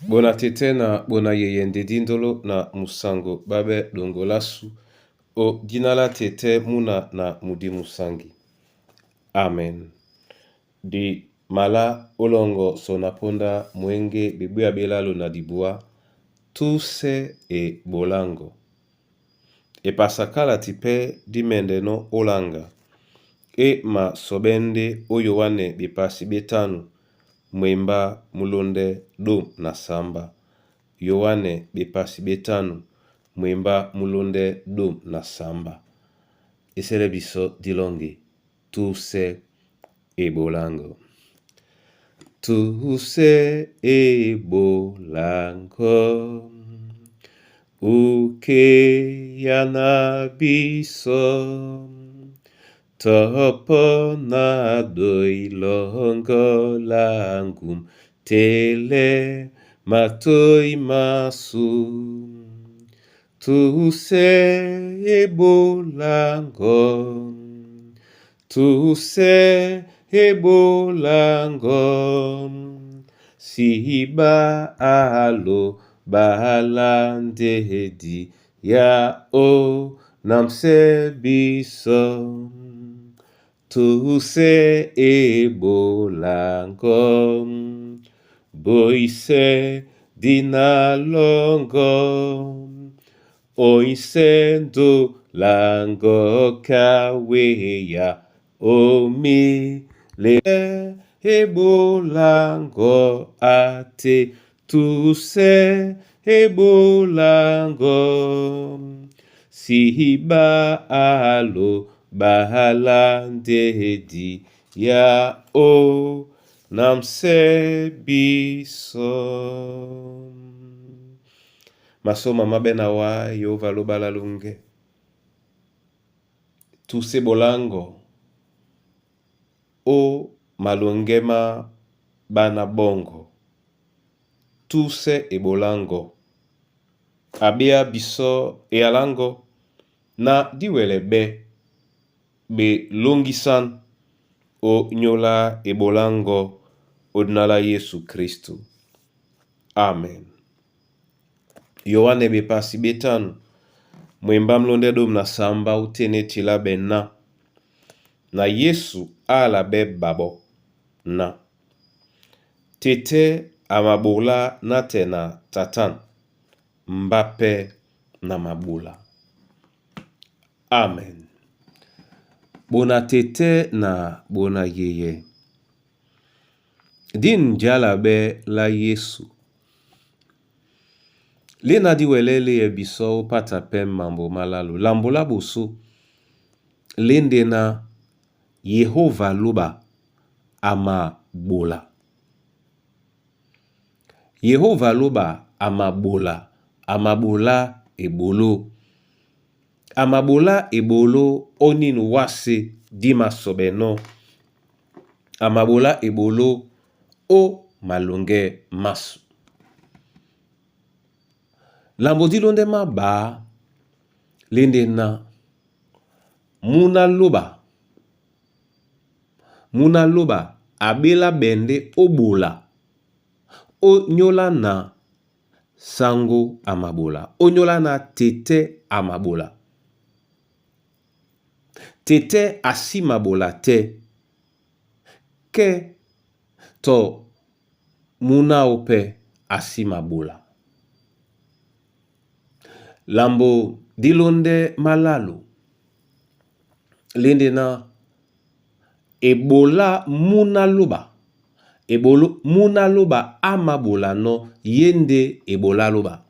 Bona tete na bona yeyende dindolo na musango babe dongolasu o dinala tete muna na mudi musangi. Amen. Di mala olongo sonaponda mwenge bibuya belalo na dibua tuse e bolango. E pasakala tipe dimendeno olanga. E ma sobende oyowane bipasi betanu. Mwemba mulonde do na samba. Yohane bipasi betanu. Mwemba mulonde do na samba. Esele biso dilongi. Tuse e bolango. Tuse e bolango. Uke yana biso. Topo na doi longo langum tele matoi masu. Tuse e bolango. Tuse e bolango. Siba alo balande di ya o namse biso. Tuse e bolango. Boise dinalongo. Oisendo lango kaweya. Omi le e bolango ate. Tuse e bolango. Siba alo bahalande di ya o namse biso. Masoma mabena wa Yehova lobala lunge. Tuse bolango o malongema bana bongo. Tuse e bolango. Abia biso e alango na diwele be longisan o nyola e bolango odnala Yesu Kristu. Amen. Yohane be pasi betanu. Mwemba mlonde dom na samba utene tila benna. Na Yesu ala be babo na. Tete amabola na tena tatan. Mbape na mabula. Amen. Bona tete na bona yeye. Din jala be la Yesu. Lena diwelele e biso pata pem mambo malalu. Lambola boso. Lende na Yehova luba ama bola. Yehova luba ama bola. Amabola ebolo. Amabola ebolo onin wase dima sobeno. Amabola ebolo o malonge masu. Lambodi londe ma ba lende na muna loba abela bende obola o nyola na sango amabola o nyola na tete amabola. Tete asimabola te ke to muna ope asimabola. Lambo dilonde malalu lende na ebola muna loba. Ebolo muna loba amabola no yende ebola loba.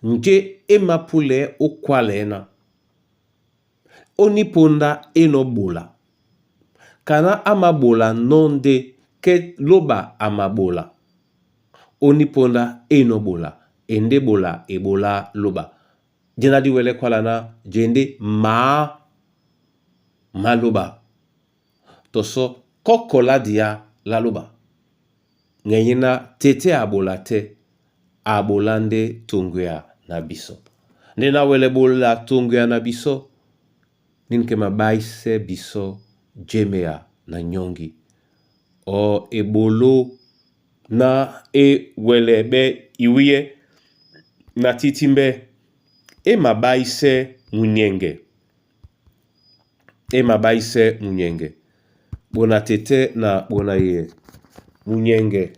Nke emapule okwalena. Oniponda enobola. Kana amabola nonde ke loba amabola. Oniponda enobola. Endebola ebola loba. Jena diwele kwalana jende ma loba. Toso kokola dia la loba. Ngeyina tete abola te. Abolande tunguya na biso. Nena wele bola tunguya na biso. Ninke mabaise biso jemea na nyongi. O ebolo na welebe iwie na titimbe mabaise munyenge. Mabaise munyenge. Bona tete na bona ye. Munyenge.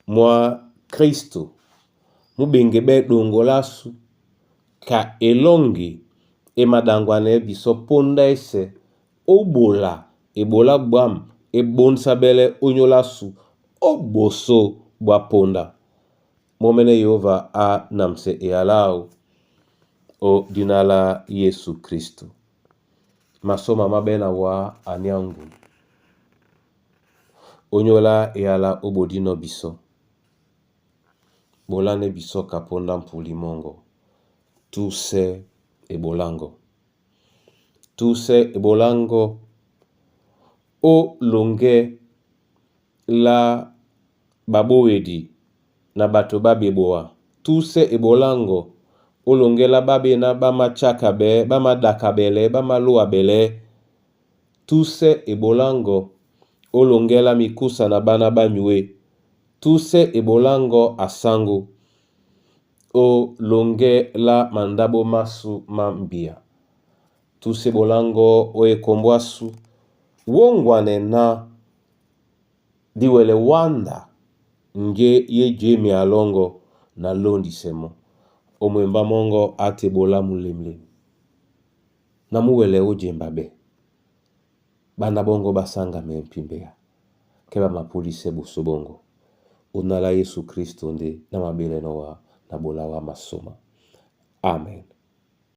Mwa Kristo. Mubengebe dongolasu. Ka elongi. Madangwane biso ponda ese. Obola. Ebola bwam. Bonsabele onyolasu. Oboso bwa ponda. Momene Yehova a namse alao. O dinala Yesu Kristo. Masoma mabena wa anyangu. Onyola ala obodino biso. Bolane biso kaponda mpulimongo. Tuse ebolango. Tuse ebolango. O longe la baboedi na bato babeboa. Tuse ebolango. O longe la babe na bama chakabe, bama dakabele, bama luabele. Tuse ebolango. O longe la mikusa na bana banyue. Tuse ebolango asango. O longe la mandabo masu mambia. Tuse bolango o ekomboasu. Wongwane na diwele wanda. Nge ye jemi alongo na londi semo. Omwemba mongo ate bola mulemle. Na muwele oje mbabe. Bana bongo basanga mempimbea. Keba mapolise busobongo. Unala Yesu Kristo nde na mabele noa na bola wa masoma. Amen.